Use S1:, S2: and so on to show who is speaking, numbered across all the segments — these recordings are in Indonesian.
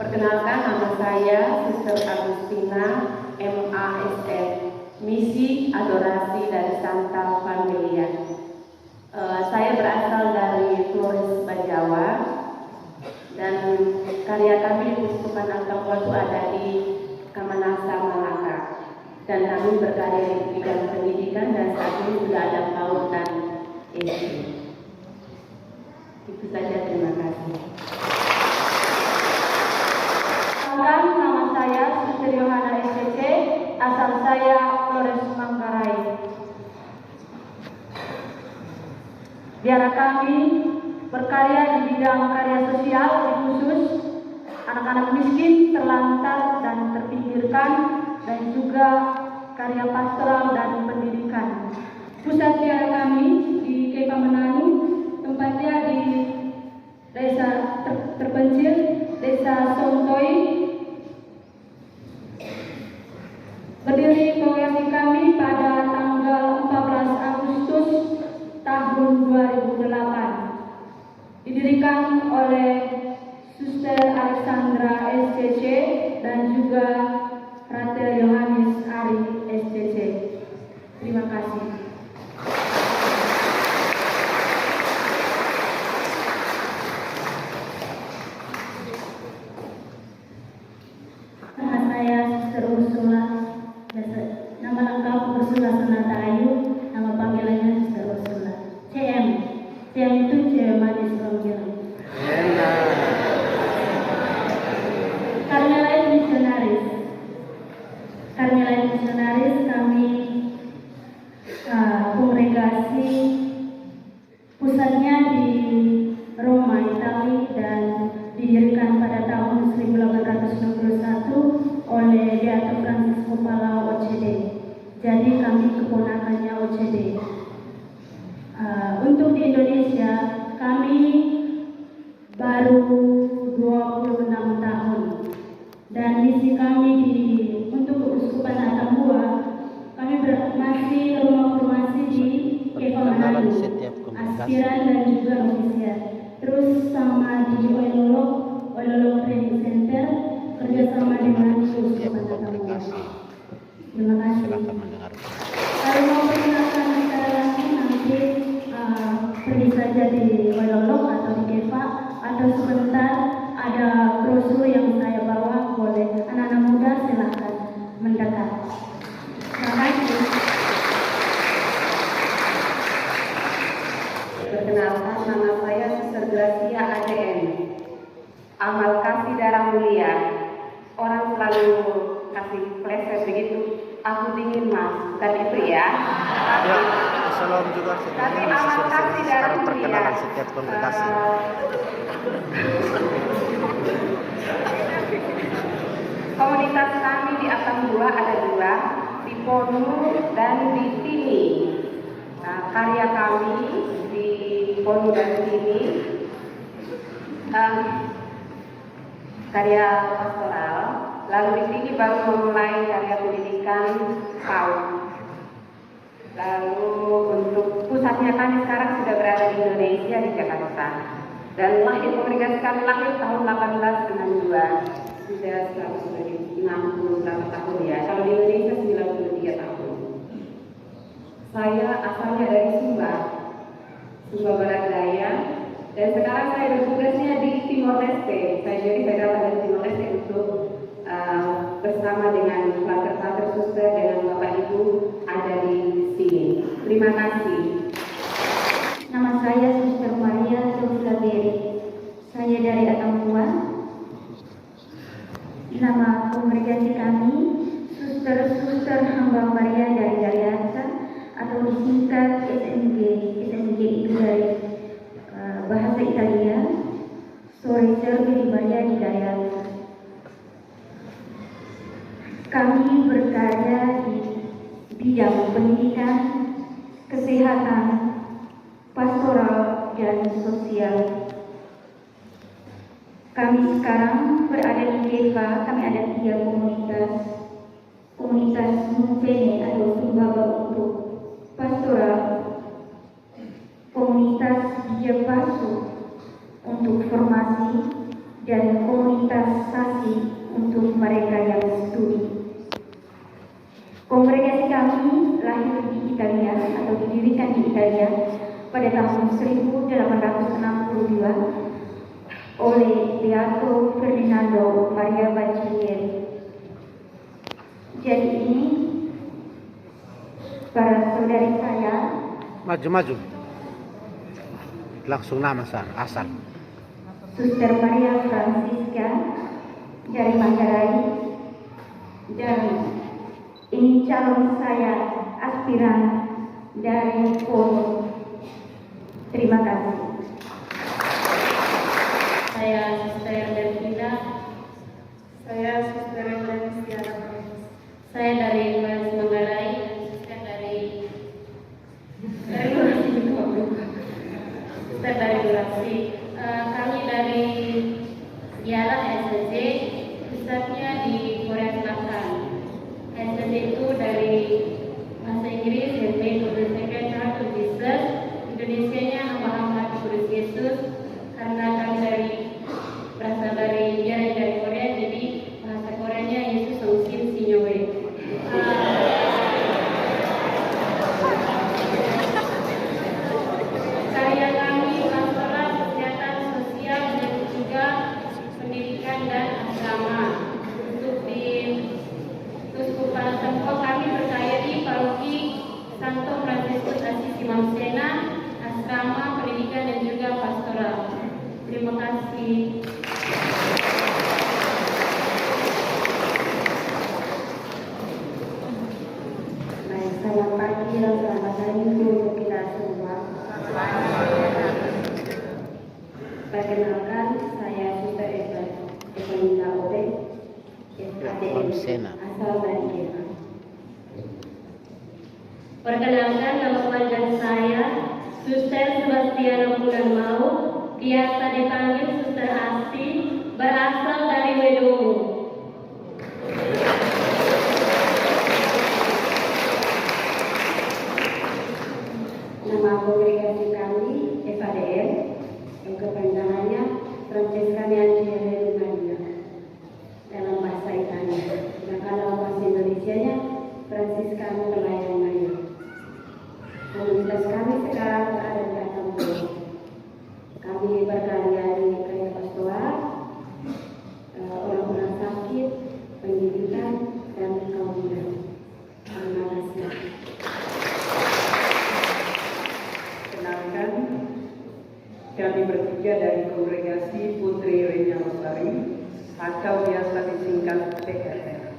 S1: Perkenalkan, nama saya Suster Agustina MASN, Misi Adorasi dari Santa Familia. Saya berasal dari Flores, Bajawa, dan karya kami di Uskupan Angkapua itu ada di Kamanasa, Malaka. Dan kami berkarya di bidang pendidikan dan saat ini sudah ada PAUD dan SD. Itu saja, terima kasih.
S2: Nama saya Suster Yohana SCC, asal saya Flores, Manggarai. Biara kami berkarya di bidang karya sosial, khusus anak-anak miskin, terlantar dan terpinggirkan, dan juga karya pastoral dan pendidikan. Pusat biara kami di Kepa Menanu, tempatnya di desa terpencil, Desa Sontoi. Berdiri kongregasi kami pada tanggal 14 Agustus tahun 2008. Didirikan oleh Suster Alexandra SCC dan juga Frater Yohanes Ari SCC. Terima kasih.
S3: Nama saya Suster Ursula. Nama lengkap Ursula Sonata Ayu, nama panggilannya Suster Ursula. CM itu cewek manis Romeo. Carmelite Misionaris kami kongregasi pusatnya di Roma, Italia, dan didirikan pada tahun 1861 oleh Beato Francisco Palau OCD. Jadi kami keponakannya OCD. Untuk di Indonesia kami baru 26 tahun, dan misi kami untuk Uskupan Atambua, kami masih rumah formasi di Kepa Menanu, aspiran dan juga novisiat. Terus sama di Oilolok Training Center, kerjasama dengan Uskupan Atambua. Terima kasih. Kalau mau perkenalkan secara langsung nanti pergi saja di Oilolok atau di Kepa, atau sebentar ada brosur yang saya bawa, boleh anak-anak muda silahkan mendekat. Terima kasih.
S1: Perkenalkan, nama saya Suster Gracia ADN, amal kasih darah mulia. Orang selalu kasih flash begitu, aku dingin mas, bukan itu ya.
S4: Salam juga
S1: Tapi amal kasih darah mulia.
S4: Perkenalan setiap kongregasi.
S1: Komunitas kami di Atambua ada dua, di Ponu dan di Tini. Nah, karya kami di Ponu dan Tini, karya pastoral. Lalu di sini baru memulai karya pendidikan PAUD. Lalu untuk pusatnya kami sekarang sudah berada di Indonesia, di Jakarta. Dan lahir kongregasi kami lahir tahun 1862. Sudah 160 tahun ya. Kalau di Indonesia 93 tahun. Saya asalnya dari Sumba Barat Daya, dan sekarang saya bertugasnya di Timor Leste. Jadi saya datang dari Timor Leste untuk bersama dengan frater suster dengan Bapak Ibu ada di sini. Terima kasih.
S3: Nama saya Suster Maria Sofia Beri. Saya dari Atambua. Nama kongregasi kami Suster Hamba Maria dari Daliansa, atau disingkat SMG. SMG itu dari bahasa Italia, Sorriso di Maria di Daliansa. Kami berkarya di bidang pendidikan, kesehatan, pastoral, dan sosial. Kami sekarang berada di Kepa. Kami ada 3 komunitas Mupene atau Sumbawa untuk pastoral, komunitas Jepasu untuk formasi, dan komunitasasi untuk mereka yang studi. Kongregasi kami lahir di Italia atau didirikan di Italia pada tahun 1862 oleh Beato Ferdinando Maria Bacinieri. Jadi ini para saudari saya,
S4: Maju. Langsung nama asal.
S3: Suster Maria Francisca dari Manggarai, dan ini calon saya aspiran dari Polo. Terima kasih.
S2: Saya Suster Delvina. Saya Suster Delvina. Saya dari Mas Manggarai. Suster dari Suster dari Durasi. Kami dari Yala SSD, pusatnya di Korea Selatan. SSD itu dari bahasa Inggris, Handmade for the Sacred Heart of Jesus. Indonesianya hamba-hamba Tuhan Yesus. Karena kami berasal dari Korea, jadi bahasa Koreanya Yesus Songsin Sinyowe. Karya kami pastoral, kesehatan sosial, dan juga pendidikan dan asrama. Untuk di Kuskupan Tempo kami percaya di Paroki Santo Fransiskus Assisi Mamsena, asrama, pendidikan, dan juga pastoral. Terima kasih.
S3: Baik, selamat pagi dan selamat hari Minggu untuk kita semua. Perkenalkan, saya Suster Evanina Obe,
S4: Mamsena.
S3: asal dari Jepang.
S2: Perkenalkan, nama panjang saya Suster Sebastiano Bulanmau, biasa dipanggil Suster Asti, berasal dari Wedomu.
S3: Nama kongregasi kami FADR, yang kepanjangannya Francescanian Diere Maria dalam bahasa Italia. Dan kalau bahasa Indonesianya Fransiskan Pelayan Maria. Komunitas kami sekarang berada di Atambua. Kami berkarya di karya pastoral, orang-orang sakit, pendidikan, dan kaum muda. Terima kasih.
S5: Kenalkan, kami bertiga dari kongregasi Putri Renya Lestari atau biasa disingkat PRR.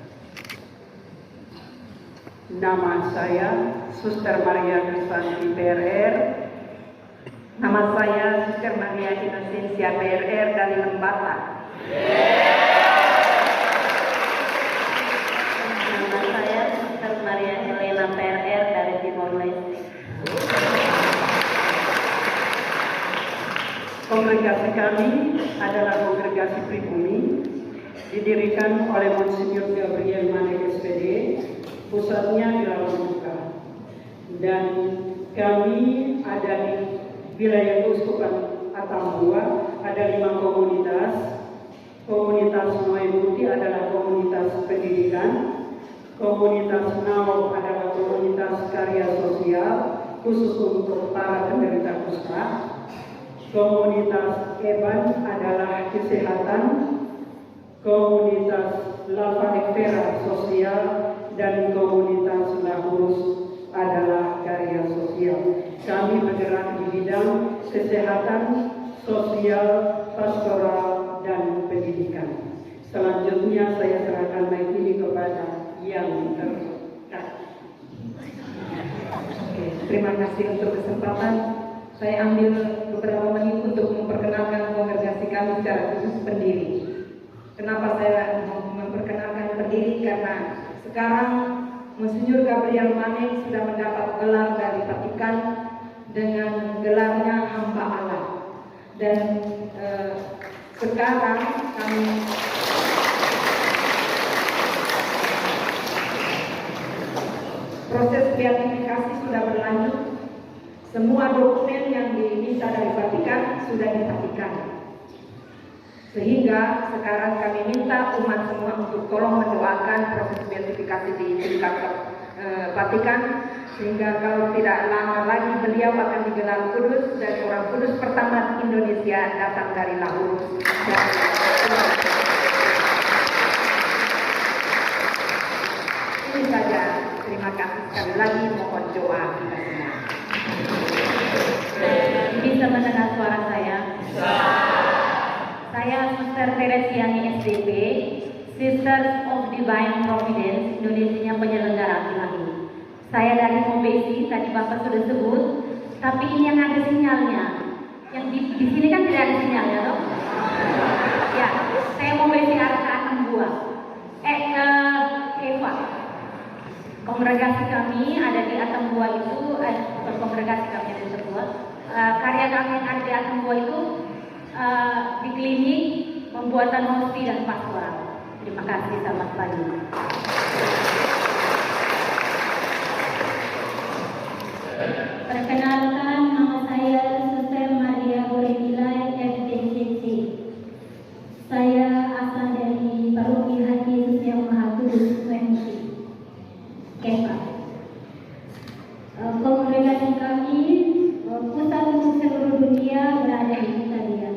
S5: Nama saya Suster Maria Krisanti PRR. Nama saya Suster Maria Inosensia PRR dari Lembata.
S1: Nama saya Suster Maria Helena PRR dari Timor Leste.
S5: Kongregasi kami adalah kongregasi pribumi, didirikan oleh Monsinyur Gabriel Manek SPD, pusatnya di Lampung. Dan kami ada di wilayah Kuskupan Atambua, ada 5 komunitas. Komunitas Noe Putih adalah komunitas pendidikan, komunitas Nau adalah komunitas karya sosial khusus untuk para penderita kusta. Komunitas Eban adalah kesehatan, komunitas Lava Ektera sosial, dan komunitas Lahurus adalah karya sosial. Kami bergerak di bidang kesehatan, sosial, pastoral, dan pendidikan. Selanjutnya saya serahkan mic ini kepada yang terkait.
S1: Terima kasih untuk kesempatan. Saya ambil beberapa menit untuk memperkenalkan kongregasi kami secara khusus pendiri. Kenapa saya memperkenalkan pendiri? Karena sekarang Monsinyur Gabriel Manek sudah mendapat gelar dari Vatikan dengan gelarnya hamba Allah. Dan sekarang kami proses beatifikasi sudah berlanjut. Semua dokumen yang diminta dari Vatikan sudah di Vatikan. Sehingga sekarang kami minta umat semua untuk tolong mendoakan proses beatifikasi di tingkat Vatikan, sehingga kalau tidak lama lagi beliau akan digelar kudus, dan orang kudus pertama di Indonesia datang dari Lahurus. Ini saja. Terima kasih sekali lagi, mohon doa kita semua.
S3: Bisa mendengar suara saya? Saya Suster Teresiani SDP, Sisters of Divine Providence, Indonesia penyelenggara ilahi. Saya dari Mobesi, tadi Bapak sudah sebut, tapi ini yang ada sinyalnya. Yang di sini kan tidak ada sinyalnya, toh? Ya, saya Mobesi arah ke Atambua. Eva. Kongregasi kami ada di Atambua itu, kongregasi kami ada di Atambua. Karya kami yang ada di Atambua itu di klinik, pembuatan hosti dan pastoral. Terima kasih, selamat pagi. Perkenalkan, nama saya Suster Maria Gorenilai, FDCC. Saya asal dari Paroki Hati Yesus Yang Maha Kudus, UMC. Kepa. Kongregasi kami pusat untuk seluruh dunia berada di Italia.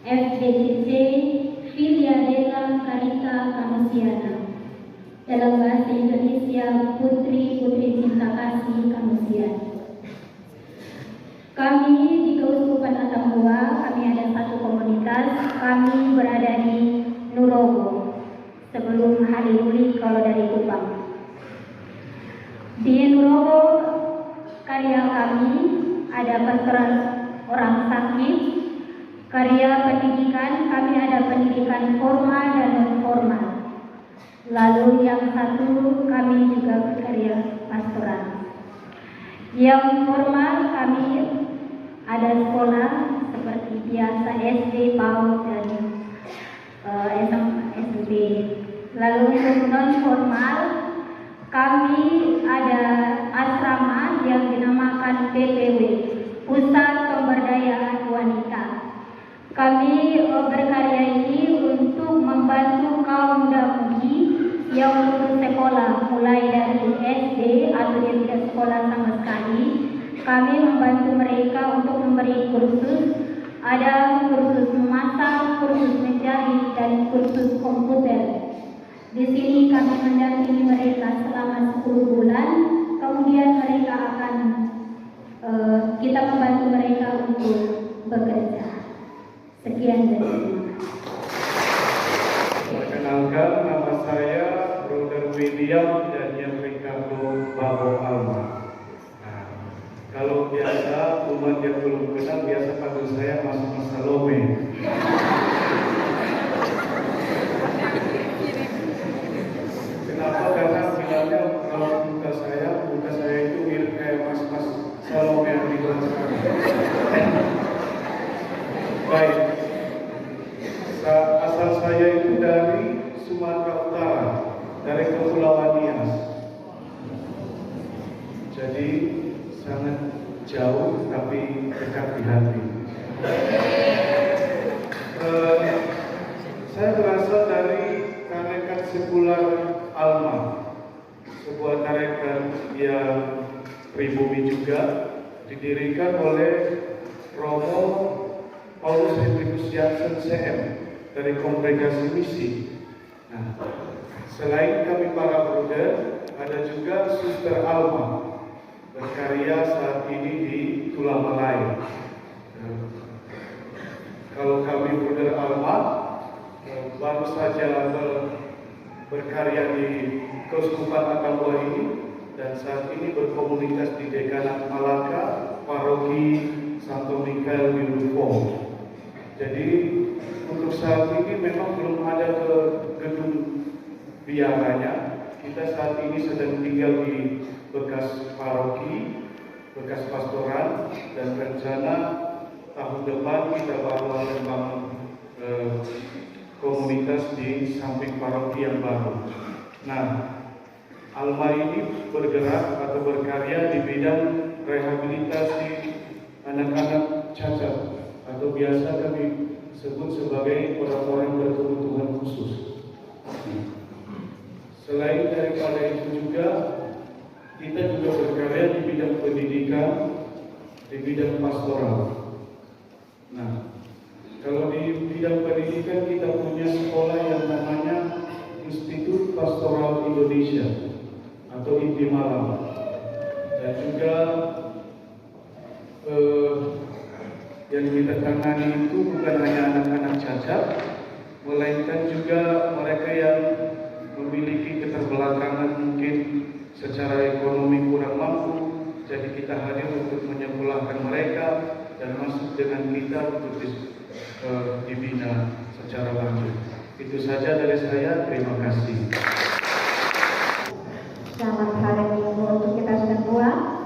S3: FDCC Filia della Carita Canusiana. Dalam bahasa Indonesia, Putri-Putri Cinta Kasih Canusiana. Kami di Keuskupan Atambua, kami ada satu komunitas. Kami berada di Nurogo, sebelum Haliluli kalau dari Kupang. Di Nurogo, karya kami ada pastoral orang sakit, karya pendidikan, kami ada pendidikan formal dan non formal. Lalu yang satu kami juga berkarya pastoral. Yang formal kami ada sekolah seperti biasa SD, PAUD dan SMP. Lalu untuk non formal kami ada asrama yang dinamakan PPW, Pusat Pemberdayaan Wanita. Kami berkarya ini untuk membantu kaum muda-mudi yang lulus sekolah mulai dari SD atau yang tidak sekolah sama sekali. Kami membantu mereka untuk memberi kursus. Ada kursus memasak, kursus menjahit, dan kursus komputer. Di sini kami mendampingi mereka selama 10 bulan. Kemudian mereka akan kita membantu mereka untuk bekerja. Sekian dari terima kasih.
S6: Perkenalkan, nama saya Brother William Daniel Ricardo Babo Alma. Nah, kalau biasa umat yang belum kenal biasa panggil saya Mas Salome. Kenapa? Karena bilangnya kalau muka saya itu mirip kayak Mas Salome yang di belakang. Baik. Asal saya itu dari Sumatera Utara, dari Kepulauan Nias. Jadi sangat jauh tapi dekat di hati. Saya berasal dari tarekat sekular Alma, sebuah tarekat yang pribumi juga, didirikan oleh Romo Paulus Hendrikus Jansen CM dari Kongregasi Misi. Nah, selain kami para bruder, ada juga Suster Alma berkarya saat ini di Tulamalai. Kalau kami bruder Alma baru saja berkarya di Keuskupan Atambua ini, dan saat ini berkomunitas di Dekanat Malaka, Paroki Santo Mikael di Lufong. Jadi untuk saat ini memang belum ada ke gedung biaranya. Kita saat ini sedang tinggal di bekas paroki, bekas pastoran, dan rencana tahun depan kita baru akan bangun komunitas di samping paroki yang baru. Nah, Alma ini bergerak atau berkarya di bidang rehabilitasi anak-anak cacat, atau biasa kami disebut sebagai orang-orang berkebutuhan khusus. Selain daripada itu juga, kita juga berkarya di bidang pendidikan, di bidang pastoral. Nah, kalau di bidang pendidikan kita punya sekolah yang namanya Institut Pastoral Indonesia atau IPI Malang, dan juga yang kita tangani itu bukan hanya anak-anak cacat, melainkan juga mereka yang memiliki keterbelakangan mungkin secara ekonomi kurang mampu. Jadi kita hadir untuk menyekolahkan mereka dan masuk dengan kita untuk dibina secara lanjut. Itu saja dari saya. Terima kasih.
S3: Selamat hari Minggu untuk kita semua.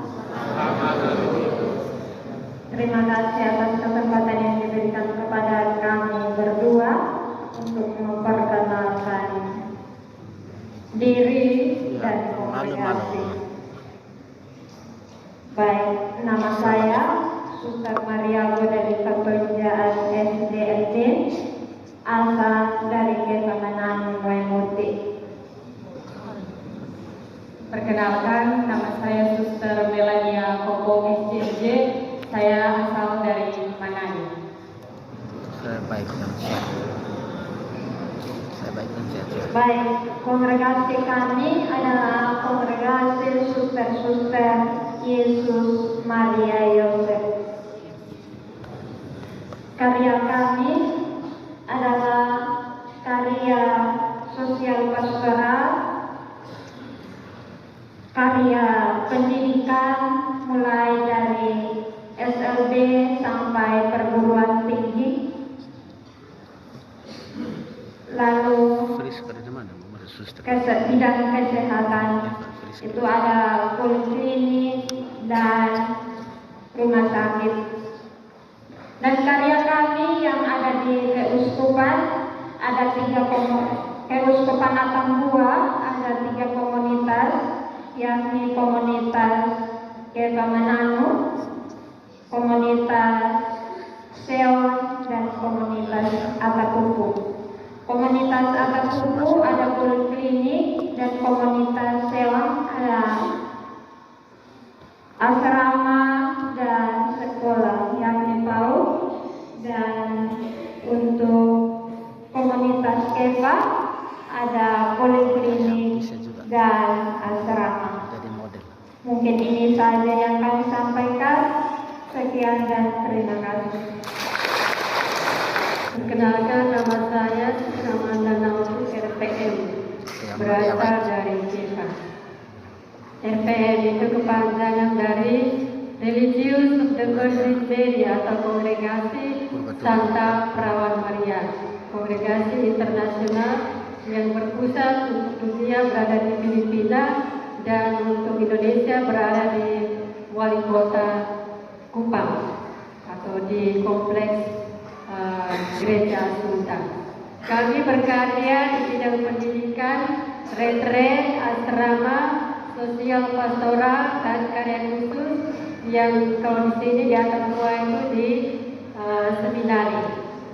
S3: Terima kasih atas kesempatan yang diberikan kepada kami berdua untuk memperkenalkan diri dan kongregasi. Baik, nama saya Suster Maria dari Kepeljaan SDLT, asal dari Kepamanan Waimuti.
S2: Perkenalkan, nama saya Suster Melania Koko SCJ. Saya asal dari Manado.
S4: Saya baik dan sehat.
S3: Baik, kongregasi kami adalah kongregasi Suster-Suster Yesus Maria Yosef. Karya kami adalah karya sosial pastoral, karya pendidikan mulai dari SLB sampai perguruan tinggi, lalu bidang kesehatan itu ada poliklinik dan rumah sakit. Dan karya kami yang ada di Keuskupan ada 3 Keuskupan Atambua ada 3 komunitas, yakni komunitas Kepamananu, komunitas Seon, dan komunitas Atapupu. Komunitas Atapupu ada poliklinik dan komunitas Seon ada asrama dan sekolah yakni PAUD. Dan untuk komunitas Kepa ada poliklinik dan asrama. Mungkin ini saja yang kami sampaikan. Sekian dan terima kasih.
S2: Perkenalkan, nama saya Ramanda Nauru, RPM, berasal dari Jepang. RPM itu kepanjangan dari Religius of the Virgin Mary atau Kongregasi Santa Perawan Maria, kongregasi internasional yang berpusat untuk dunia berada di Filipina dan untuk Indonesia berada di Wali Kota Kupang atau di kompleks Gereja Sultan. Kami berkarya di bidang pendidikan, retret, asrama, sosial pastoral, dan karya khusus yang kalau di sini di atas semua itu di seminari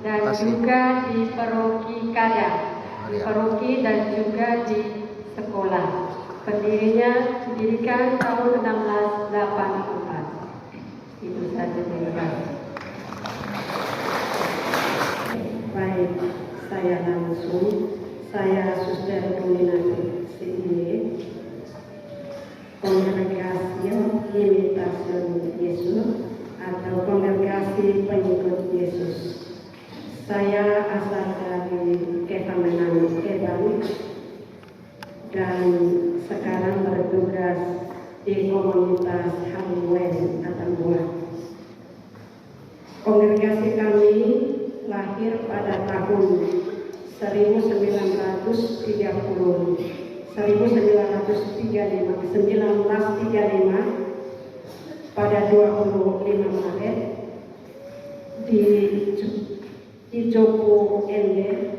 S2: dan juga di paroki Kada, di paroki dan juga di sekolah. Didirikan tahun 1684. Itu saja, terima kasih.
S5: Baik, saya langsung. Saya Suster Dominati CIE, Kongregasi Imitasion Yesus atau Kongregasi Pengikut Yesus. Saya asal dari Kepamanan Kebaru dan sekarang bertugas di komunitas Haliwen Atambua. Kongregasi kami lahir pada tahun 1935 pada 25 Maret di Joko Ende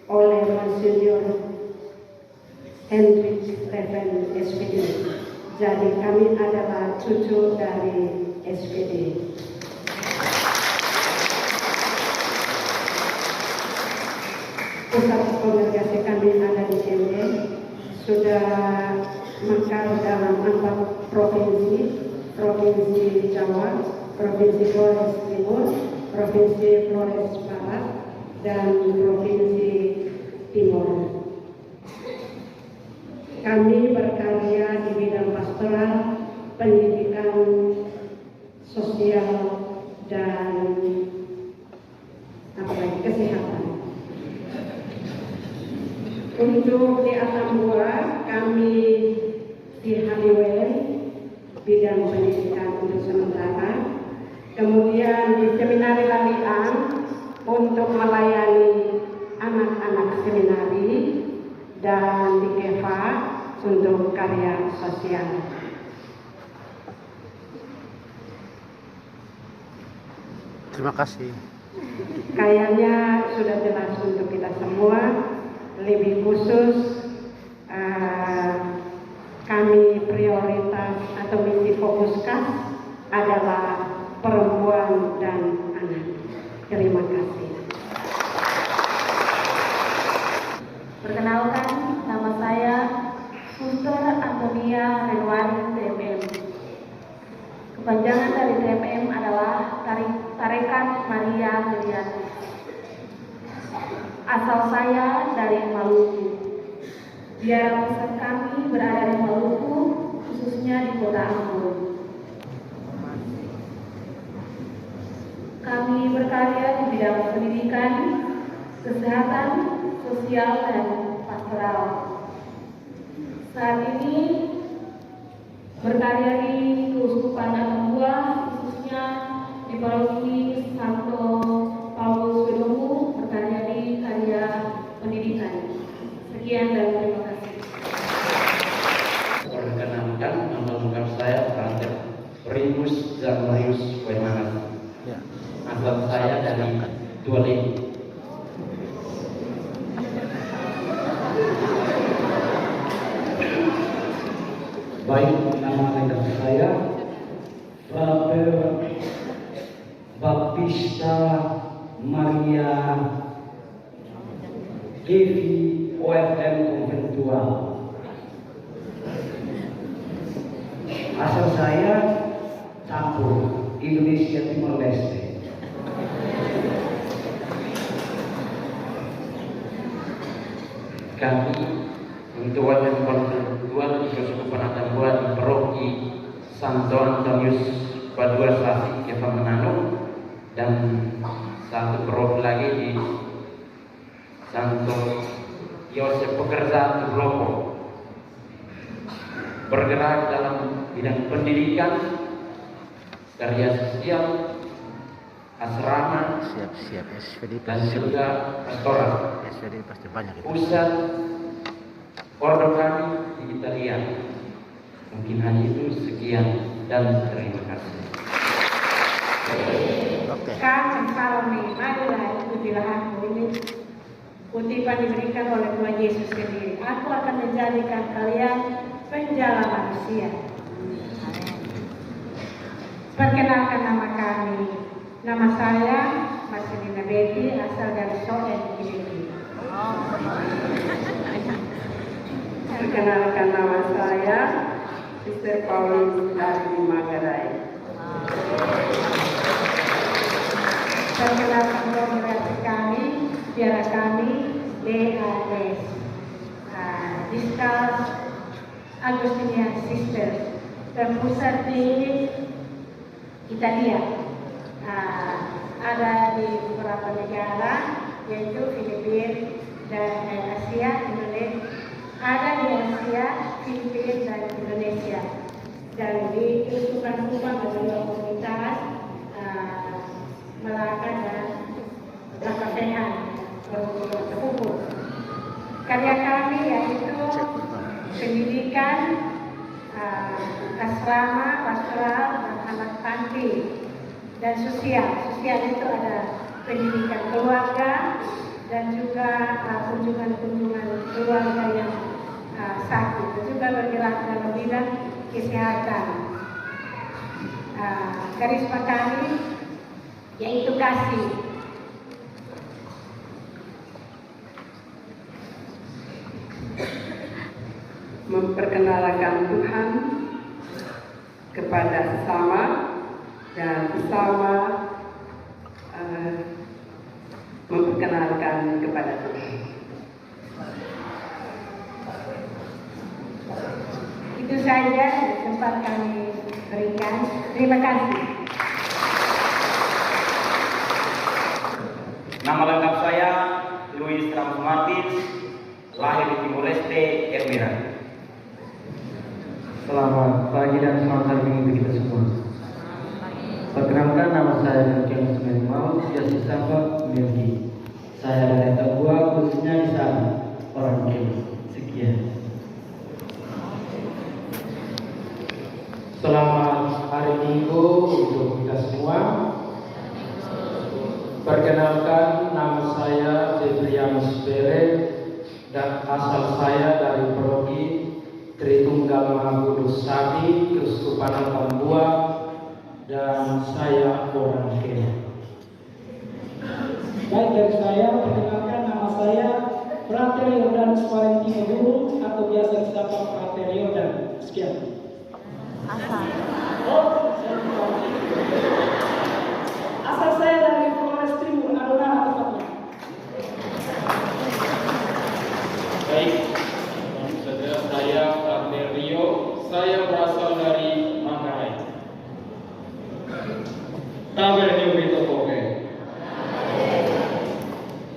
S5: oleh Monsignor Hendrik Leven SPD. Jadi kami adalah cucu dari SPD. pusat kongregasi kami ada di sini, sudah mekar dalam 4 provinsi, Provinsi Jawa, Provinsi Flores Timur, Provinsi Flores Barat, dan Provinsi Timur. Kami berkarya di bidang pastoral, pendidikan, sosial, dan kesehatan. Untuk di Atambua, kami di Haliwen, bidang pendidikan untuk sementara. Kemudian di Seminari Lalian untuk melayani anak-anak seminari, dan di Keva untuk karya sosial.
S4: Terima kasih.
S5: Kayaknya sudah jelas untuk kita semua. Lebih khusus kami prioritas atau misi fokuskan adalah perempuan dan anak. Terima kasih.
S2: Perkenalkan, nama saya Suster Antonia Renwari TMM. Kepanjangan dari TMM adalah Tarekat Maria Meliani. Asal saya dari Maluku. Biara pusat kami berada di Maluku, khususnya di Kota Ambon. Kami berkarya di bidang pendidikan, kesehatan, sosial, dan pastoral. Saat ini berkarya di Keuskupan Atambua, khususnya di Paroki Santo Paulus Bedomu, berkarya di karya pendidikan. Sekian dan terima kasih.
S7: Perkenalkan, nama lengkap saya Franter Primus Zamarius Wemanas.
S4: Ya.
S7: Asal saya dari Tualim.
S8: Baik, nama lengkap saya Frater Baptista Maria Devi OFM Konventual. Asal saya Campur, Indonesia Timor Leste.
S7: Kami untuk OFM Konventual di Keuskupan Atambua di Paroki Santo Antonius Padua Sasi Keva Manado, dan satu paroki lagi di Santo Yosef Pekerja Tubloko. Bergerak dalam bidang pendidikan, karya sosial, asrama,
S4: Siap. SPD
S7: dan
S4: pasti
S7: juga pastoral.
S4: SPD pasti banyak itu.
S7: Pusat ordo kami di Italia. Mungkin hanya itu, sekian dan terima kasih.
S4: Oke.
S1: Kami salmi, marilah ikutilah aku. Ini kutipan diberikan oleh Tuhan Yesus sendiri. Aku akan menjadikan kalian penjala manusia. Perkenalkan nama kami. Nama saya Marcelina Betty, asal dari Soen, Kidiri.
S5: Perkenalkan nama saya Sister Paulus dari Manggarai.
S1: Perkenalkan kongregasi kami, biara kami, DAS, Discals Agustinian Sister, terpusat di Italia. Ada di beberapa negara, yaitu Filipina dan Asia, Indonesia. Ada di Asia, Filipina dan Indonesia. Dan di keuskupan-keuskupan beberapa komunitas Melaka dan Lakapehan terhubung. Karya kami yaitu pendidikan, asrama, pastoral, dan anak panti, dan sosial. Sosial itu ada pendidikan keluarga dan juga kunjungan-kunjungan keluarga yang sakit. Juga bergerak dalam bidang kesehatan. Karisma kami yaitu kasih.
S5: memperkenalkan Tuhan kepada sesama dan sesama memperkenalkan kepada Tuhan.
S1: Itu saja yang sempat kami berikan. Terima kasih.
S7: Nama lengkap saya Luis Ramos Martins, lahir di Timor Leste, Elmira.
S9: Selamat pagi dan selamat hari Minggu kita semua. Perkenalkan, nama saya Nurkian Ismail Maut, biasa disapa Milki. Saya dari Tabua, khususnya di sana, orang Kenya. Sekian.
S10: Selamat hari Minggu untuk kita semua. Perkenalkan, nama saya Zebrianus Bere dan asal saya dari Paroki Tritunggal Maha Kudus Sati, Keuskupan Atambua, dan saya orang Kenya.
S11: Baik, dari saya perkenalkan, nama saya Frater Yordanus Valentino Dulu atau biasa disapa Frater Yordan. Sekian. Asal saya dari Flores Timur, Adonara tepatnya.
S10: Baik, saudara saya Frater Rio, saya berasal dari Manggarai. Tabernium Vito Koke.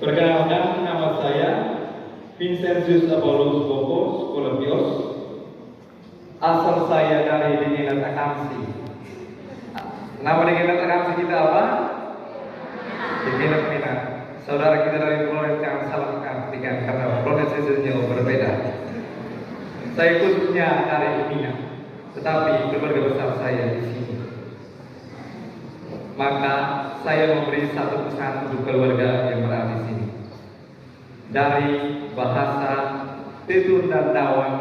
S10: Perkenalkan, nama saya Vincentius Apollos Boko, Sekolah Bios.
S9: Asal saya dari Dinginat Akamsi. Nama Dinginat Akamsi kita apa? Dinginat Mina. Saudara kita dari Flores yang salah mengartikan karena pronunciation-nya berbeda. Saya khususnya dari Mina, tetapi keluarga besar saya di sini. Maka saya memberi satu pesan untuk keluarga yang berada di sini. Dari bahasa Tetun dan Dawan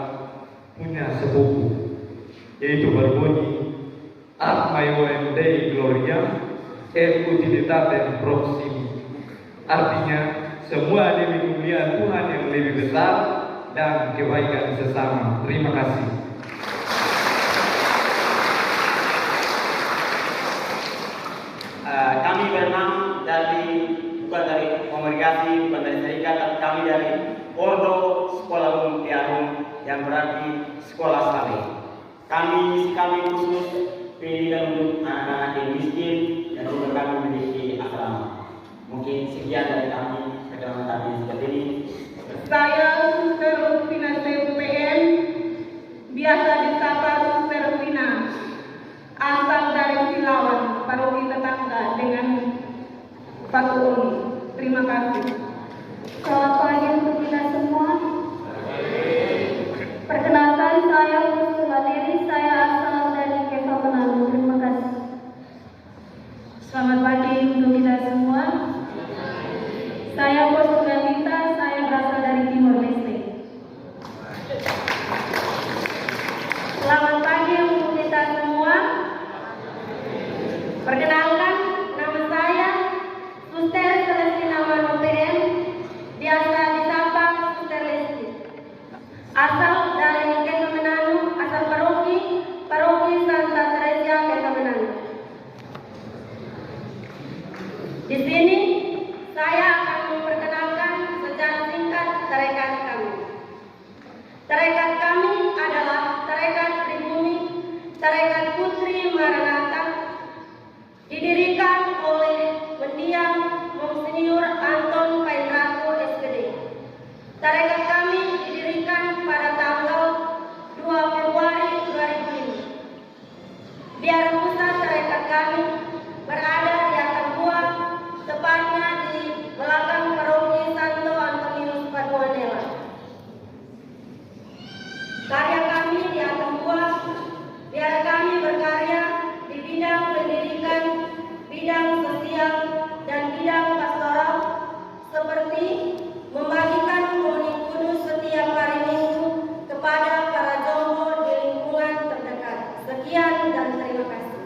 S9: punya sepupu, yaitu berbunyi Ad maiorem Dei gloria et utilitatem proximi. Artinya, semua demi kemuliaan Tuhan yang lebih besar dan kebaikan sesama. Terima kasih.
S7: Kami berenam bukan dari kongregasi, bukan dari serikat, tapi kami dari Ordo Sekolah Umum Tiarum yang berarti sekolah saleh. Kami khusus pendidikan untuk anak-anak yang miskin dan juga kami memiliki asrama. Mungkin sekian dari kami, perkenalan kami seperti ini.
S1: Saya Suster Rufina CUPN, biasa disapa Suster Rufina, asal dari Silawan, paroki tetangga dengan Patuoni. Terima kasih.
S3: Selamat pagi untuk kita semua. Perkenalkan, saya Ursula Leri, saya asal dari Keva Manado. Terima kasih. Selamat pagi untuk kita semua. Saya Bos Galita, saya berasal dari Timor Leste.
S1: Selamat pagi untuk kita semua. Perkenalkan, nama saya Suster Celestina Manoperen, biasa disapa Suster Lesti. Asal dari Kemenanu, asal paroki Santa Teresia Kemenanu. Di sini saya akan memperkenalkan secara singkat tarekat kami. Tarekat kami adalah Tarekat Pribumi, Tarekat Putri Maranatha, didirikan oleh Mendiang Monsinyur Anton Painratu SPD. Tarekat kami didirikan pada tanggal 2 Februari 2005. Biara pusat tarekat kami berada di Atambua, tepatnya di belakang paroki Santo Antonius Paduanela. Karya kami di Atambua, biara kami berkarya di bidang pendidikan, bidang sosial, dan bidang pastoral, seperti membagikan komuni kudus setiap hari Minggu kepada para jombo di lingkungan terdekat. Sekian dan terima kasih.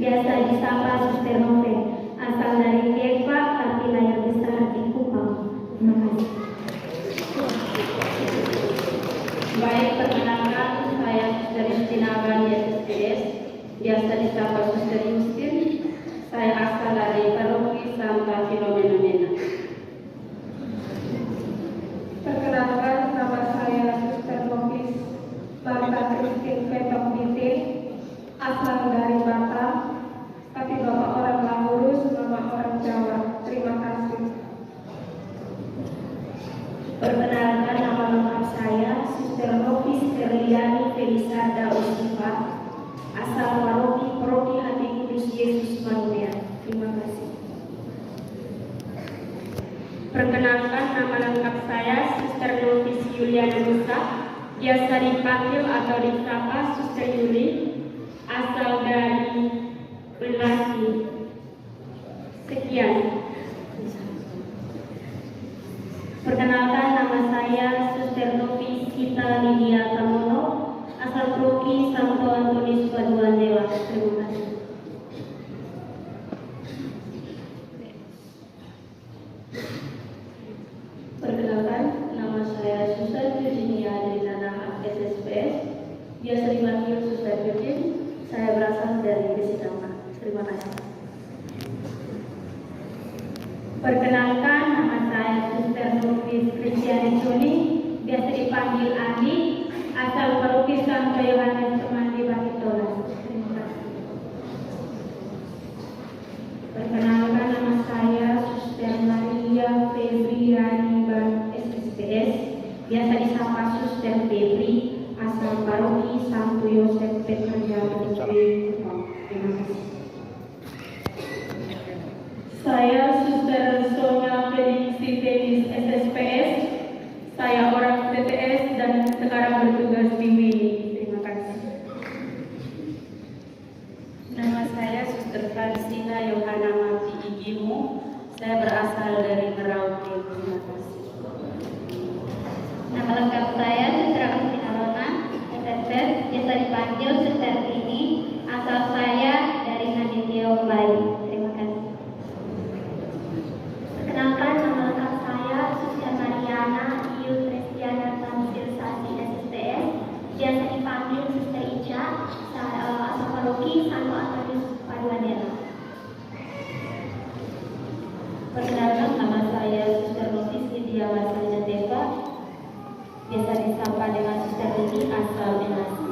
S3: biasa disapa Suster Novel, asal dari Deva tapi lahir besar di Kupang. Terima kasih.
S2: Baik, perkenalkan saya Suster Justina Abadi SSPS, biasa disapa Suster Justin. Saya asal dari Paroki Santa Filomena Mena.
S1: Perkenalkan, nama saya Suster Nofis Marta Christine Petok Binti, asal dari Batam, tapi bapak orang Lahurus, mama orang Jawa. Terima kasih.
S3: Perkenalkan, nama lengkap saya Suster Nofis Terliani Felisarda Usifa, asal Paroki Hati Kudus Yesus Manunia. Terima kasih.
S2: Perkenalkan, nama lengkap saya Suster Nofis Yuliana Musa, biasa dipanggil atau disapa Suster Yuli, asal dari Belasi. Sekian.
S3: Perkenalkan, nama saya Suster Nofis Kita Lydia Tamono, asal Paroki Santo Antonius Paduan Dewa. Terima kasih.
S2: Perkenalkan, nama saya Suster Virginia Adriana SSPS, biasa dipanggil Suster Virgin. Saya berasal dari Desidama. Terima kasih.
S3: Perkenalkan, nama saya Suster Nofis Kristiani Soni, biasa dipanggil Andi, asal Paroki Santo Yohanes Temandi Bakitola. Terima kasih. Perkenalkan, nama saya Suster Maria Febriani Ban SSPS, biasa disapa Suster Febri, asal Paroki Santo Yosef Petrojaya di Kupang. Terima kasih.
S2: Saya Suster Sonia Felixi Tenis SSPS. Saya orang TTS dan sekarang bertugas di Mini. Terima kasih.
S12: Nama saya Suster Fransina Yohana Mati Igimu. Saya berasal dari Merauke. Terima kasih.
S2: Nama lengkap saya Suster Agustina Rona SSPS, biasa dipanggil Suster Tini. Asal saya dari Naditya Bayi. Terima kasih.
S3: Perkenalkan, nama lengkap saya Suster Mariana Iu Kristiana Tamsil Sasi SSPS, biasa dipanggil Suster Ica, asal Paroki Santo Antonius Paduan Dewa.
S12: Perkenalkan, nama saya Suster Nofis Lydia Marcelina Deva, biasa disapa dengan Suster Lili, asal Benasi.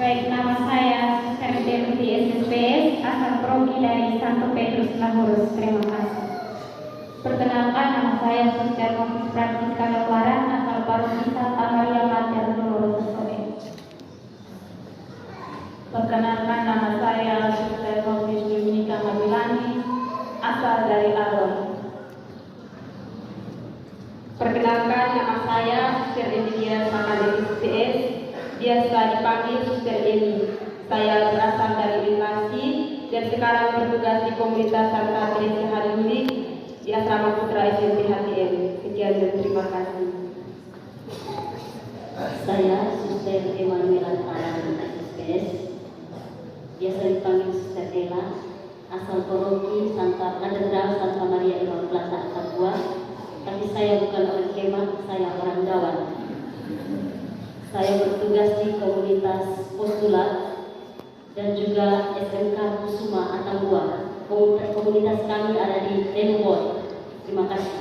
S2: Baik, nama saya Suster Devi SSPS, asal Paroki dari Santo Petrus Lahurus. Terima kasih. Perkenalkan, nama saya Suster Nofis Francisca Lebaran, asal Paroki Santa Maria Mater Dolorosa Soe.
S12: Perkenalkan, nama saya Suster Nofis Dominika Mabilani, asal dari Aron.
S1: Perkenalkan, nama saya Suster Emilia Samadhi SSPS, biasa dipanggil Suster Emi. Saya berasal dari Bekasi dan sekarang bertugas di komunitas Santa Teresa Halimulik di Asrama Putra SMP HTM. Sekian dan terima kasih.
S12: Saya Suster Emanuela Alan SSPS, biasa dipanggil Suster Ella, asal Paroki Santa Katedral Santa Maria Immaculata Papua. Tapi saya bukan orang Kemah, saya orang Jawa. Saya bertugas di komunitas Postulat dan juga SMK Kusuma Atambua. Komunitas kami ada di Renubon. Terima kasih.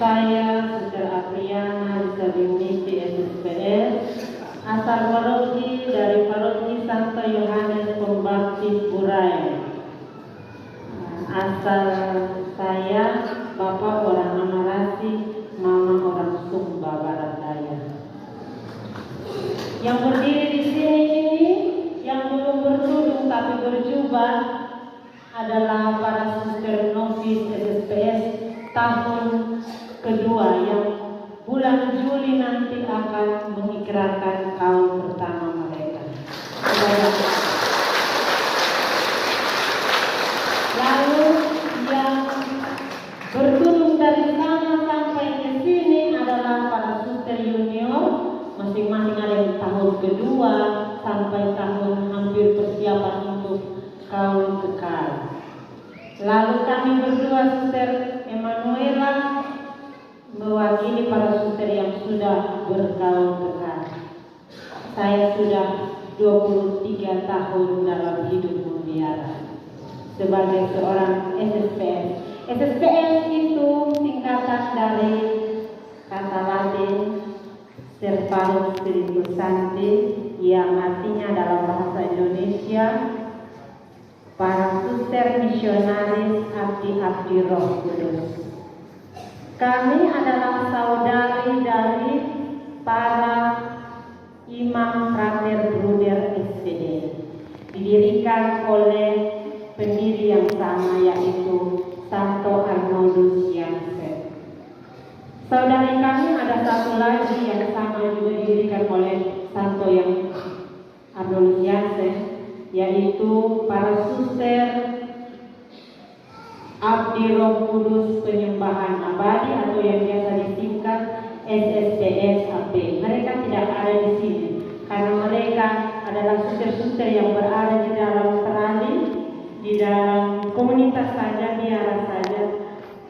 S13: Saya Suster Apriana Wisabimniti SSPS, asal Paroki dari Paroki Santo Yohanes Pembaptis Burai. Asal saya Bapak orang Amarasi, Mama orang Sumba Barat Daya. Yang berdiri di sini ini, yang belum bertudung tapi berjubah adalah para Suster Nofis SSPS tahun kedua yang bulan Juli nanti akan mengikrarkan kaum pertama mereka. Lalu yang bertudung dari sana sampai ke sini adalah para Suster Junior, masing-masing ada yang tahun kedua sampai Lalu kami berdua, Suster Emanuela, mewakili para suster yang sudah bergaul dekat. Saya sudah 23 tahun dalam hidup membiara sebagai seorang SSPS. SSPS itu singkatan dari kata Latin Servus Spiritus Sancti, yang artinya dalam bahasa Indonesia para suster misionaris abdi-abdi Roh Kudus. Kami adalah saudari dari para imam frater bruder SPD, didirikan oleh pendiri yang sama, yaitu Santo Arnoldus Jansen. Saudari kami ada satu lagi yang sama juga didirikan oleh Santo yang Arnoldus Jansen, yaitu para suster abdi Roh Kudus penyembahan abadi atau yang biasa disingkat SSPS AB. Mereka tidak ada di sini karena mereka adalah suster-suster yang berada di dalam terali, di dalam komunitas saja, biara saja,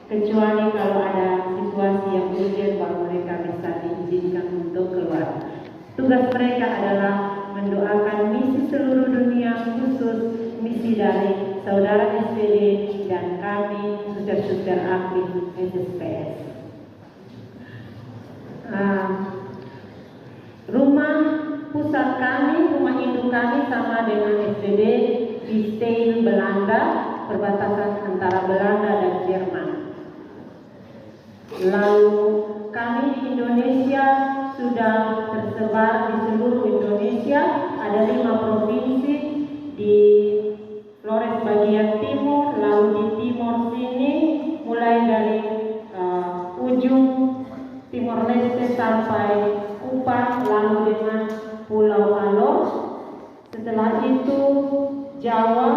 S13: kecuali kalau ada situasi yang urgent baru mereka bisa diizinkan untuk keluar. Tugas mereka adalah mendoakan misi seluruh dunia, khusus misi dari saudara SPD dan kami suster-suster aktif SSPS. Rumah pusat kami, rumah induk kami sama dengan SPD di Stein, Belanda, perbatasan antara Belanda dan Jerman. Lalu kami di Indonesia sudah tersebar di seluruh Indonesia, ada 5 provinsi di Flores bagian timur, lalu di timur sini mulai dari ujung Timor Leste sampai Kupang, lalu dengan Pulau Alor. Setelah itu Jawa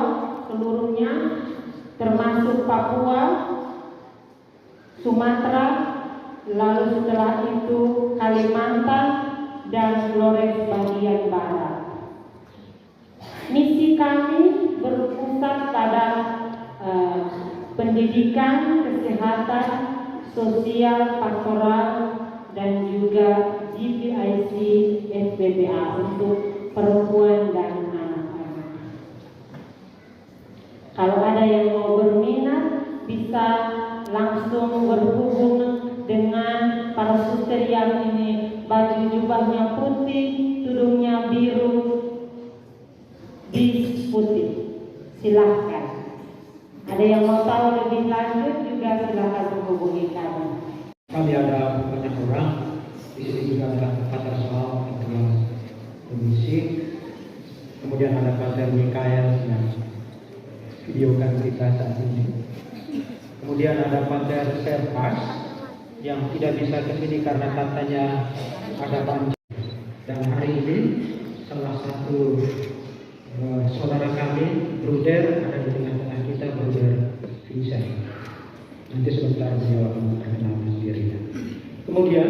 S13: seluruhnya, termasuk Papua, Sumatera, lalu setelah itu Kalimantan dan Flores bagian barat. Misi kami berpusat pada pendidikan, kesehatan, sosial, pastoral, dan juga GPIC SPPA untuk perempuan dan anak-anak. Kalau ada yang mau berminat, bisa langsung berhubung dengan para suster yang ini baju jubahnya putih, tudungnya biru, bis putih. Silahkan. Ada yang mau tahu lebih lanjut juga silahkan menghubungi kami.
S10: Kami ada banyak orang, di sini juga ada Pater Saul yang komisi, kemudian ada Pater Mikael yang videokan kita saat ini. Kemudian ada Pater Servas yang tidak bisa ke sini karena katanya ada banjir. Dan hari ini salah satu saudara kami, Bruder, ada di tengah-tengah kita, Bruder Vincent. Nanti sebentar beliau akan memperkenalkan dirinya. Kemudian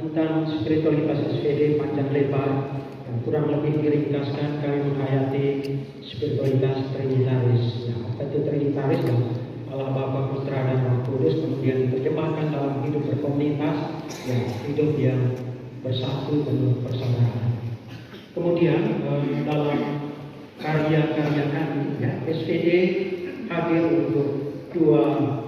S10: tentang spiritualitas SPD panjang lebar, kurang lebih diringkaskan kami menghayati spiritualitas trinitaris. Ya, apa itu trinitaris? Allah Bapa, Putra, dan Roh Kudus, kemudian diterjemahkan dalam hidup berkomunitas, ya, hidup yang bersatu penuh persaudaraan. Kemudian dalam karya-karya kami, ya, SPD hadir untuk 2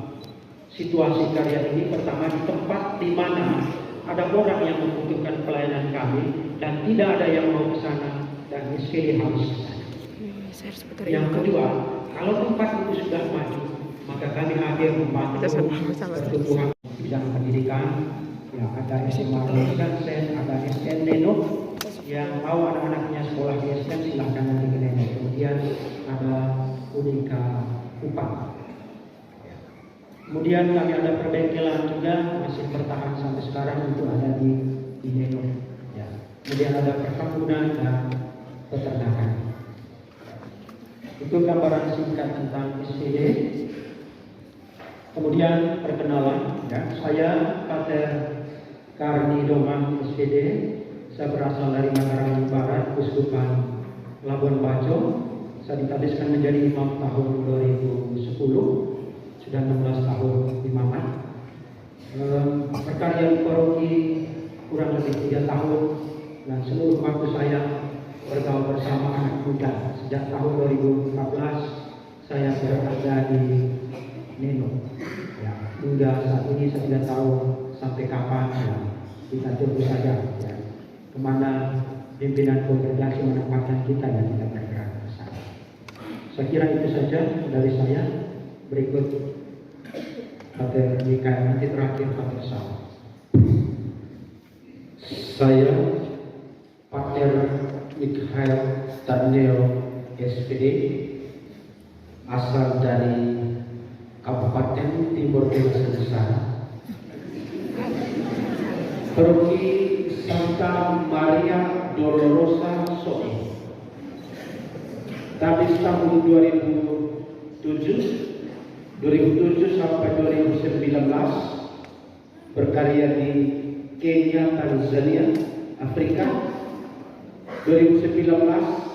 S10: situasi karya ini. Pertama, di tempat di mana ada orang yang membutuhkan pelayanan kami dan tidak ada yang mau ke sana, dan SPD harus ke sana. Yang kedua, kalau tempat itu sudah maju, maka kami hadir membantu pertumbuhan bidang pendidikan. Ya, ada SMA Jansen, ada SN Neno. Yang mau anak-anaknya sekolah di SN silahkan nanti ke Neno. Kemudian ada Unika Kupang. Kemudian kami ada perbengkelan juga, masih bertahan sampai sekarang, itu ada di Neno. Ya. Kemudian ada perkebunan dan peternakan. Itu gambaran singkat tentang SPD. Kemudian perkenalan, ya, saya Pater Karni Domang SPD. Saya berasal dari Mataram Barat, Uskupan Labuan Bajo. Saya dituliskan menjadi imam tahun 2010, sudah 16 tahun imaman. Berkarya di paroki kurang lebih 3 tahun, dan seluruh waktu saya bergaul bersama anak muda. Sejak tahun 2014 saya berada di Neno. Ya, hingga saat ini saya tidak tahu sampai kapan, ya, kita tunggu saja, ya, kemana pimpinan kongregasi menempatkan kita dan kita bergerak bersama. Saya kira itu saja dari saya. Berikut Pater Mikael, nanti terakhir Pater Sal. Saya Pater Mikael Daniel SPD, asal dari Kabupaten Timur Tengah Selatan, paroki Santa Maria Dolorosa Soe. Tabis tahun 2007 sampai 2019 berkarya di Kenya, Tanzania, Afrika. 2019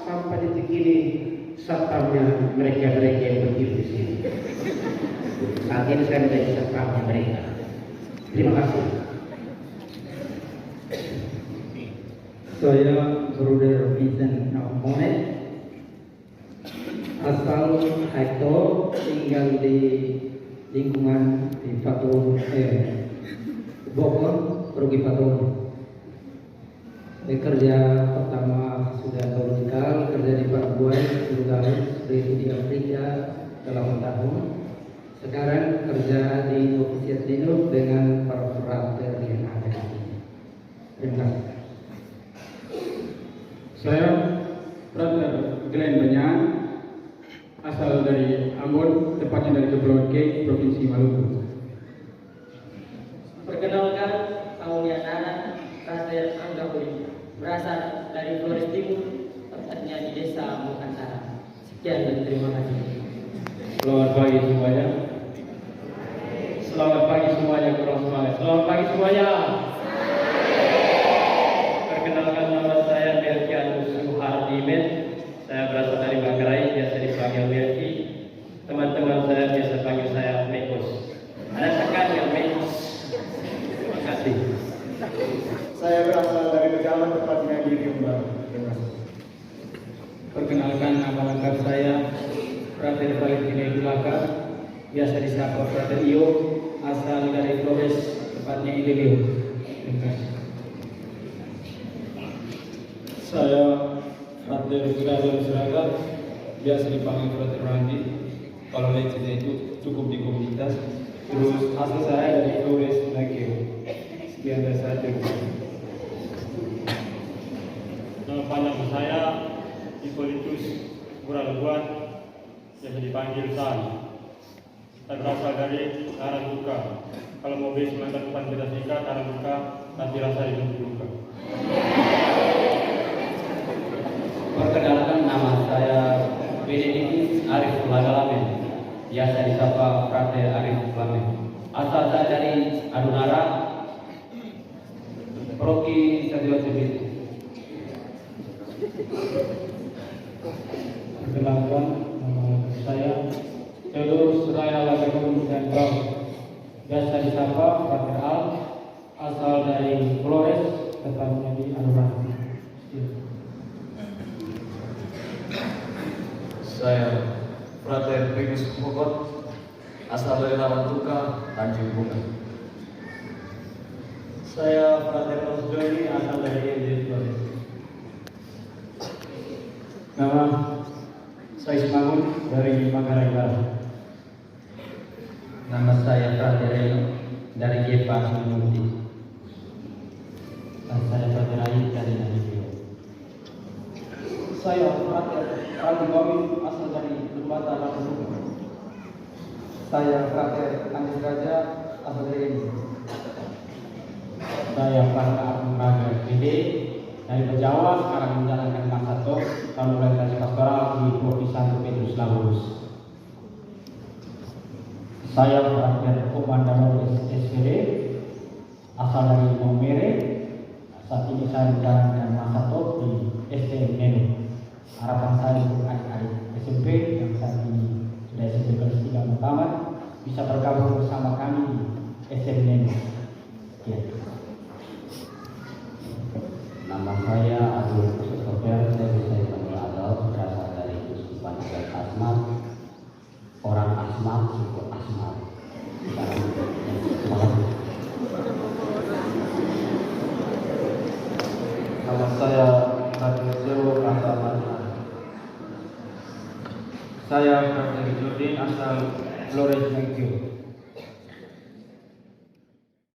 S10: sampai detik ini satpamnya mereka yang berdiri di sini. Saat ini saya menjadi satpamnya mereka. Terima kasih. Saya Bruder Vincent Naumone, asal Haito, tinggal di lingkungan di Fatul Bogor, Paroki Fatul. Kerja pertama sudah teologal, kerja di Paraguay 10 tahun, studi di Afrika 8 tahun. Sekarang kerja di Novisiat Linux dengan para frater yang ada di sini. Terima kasih.
S14: Saya Frater Glenn Benyan, asal dari Ambon, tepatnya dari Kepulauan K, Provinsi Maluku.
S15: Perkenalkan, Aulia Nana, Frater Angga Puri, berasal dari Flores Timur, tepatnya di Desa Mukantara. Sekian dan terima kasih.
S14: Selamat pagi semuanya. Selamat pagi semuanya, kurang semangat. Selamat pagi semuanya. Perkenalkan, nama saya Melkianus Suhardimen. Saya berasal dari Manggarai, biasa dipanggil Melki. Teman-teman saya biasa panggil saya Mekos. Ada tekan yang Mekos. Terima kasih.
S16: Saya berasal dari Pejalan, tepatnya di Rimbang. Terima kasih.
S14: Perkenalkan, nama lengkap saya Frater Valentina Idulaka, biasa disapa Frater Iyo, asal dari Flores, tepatnya Idelio. Terima kasih.
S16: Saya Frater Gradel Seragat, biasa dipanggil Frater Randi. Kalau lecetnya itu cukup di komunitas. Terus asal saya dari Flores, Nakeo. Sekian dari saya.
S17: Nama panjang saya Hippolytus Buraluan, biasa dipanggil Sani. Saya berasal dari Karanduka. Kalau mau base mantan Pancasila, Karanduka, nanti rasa Luka.
S7: Perkenalkan, nama saya Benedictus Arif Lagalamen, biasa disapa Frater Arif Lamen. Asal saya dari Adunara, Paroki Santiago Cibit.
S14: Perkenalkan, nama saya Theodorus Raya Lagamun dan Bang, biasa disapa Frater Al, asal dari Flores, tepatnya di Adunara.
S18: Saya Frater Primus Mokot, asal dari Larantuka, Tanjung Bunga.
S17: Saya Frater Osdoni, asal dari India Flores.
S14: Nama saya Ismangun dari Manggarai Barat.
S7: Nama saya Frater Reno dari Gepa Sunmudi.
S14: Dan saya Frater Ayi dari Najibio.
S11: Saya Frater Randi Gomin, asal dari Lembata Lampung.
S19: Saya Frater Andis Raja, asal dari ini.
S14: Saya Frater Agung Raga PD dari Jawa, sekarang menjalankan masa tahun orientasi pastoral di Provinsi Santo Petrus Laurus. Saya Frater Komandano SPD, asal dari Momere. Saat ini saya menjalankan masa di STM Neno. Harapan saya untuk adik-adik
S10: bisa bergabung bersama kami di SMN. Ya.
S7: Nama saya Abdul Sofer, saya bisa dipanggil Adol, berasal dari Keuskupan Adat Asmat, orang Asmat, suku Asmat.
S19: Nama saya Raden Sewo Kasamana. Saya Frater Jurdin asal Flores Menkyu.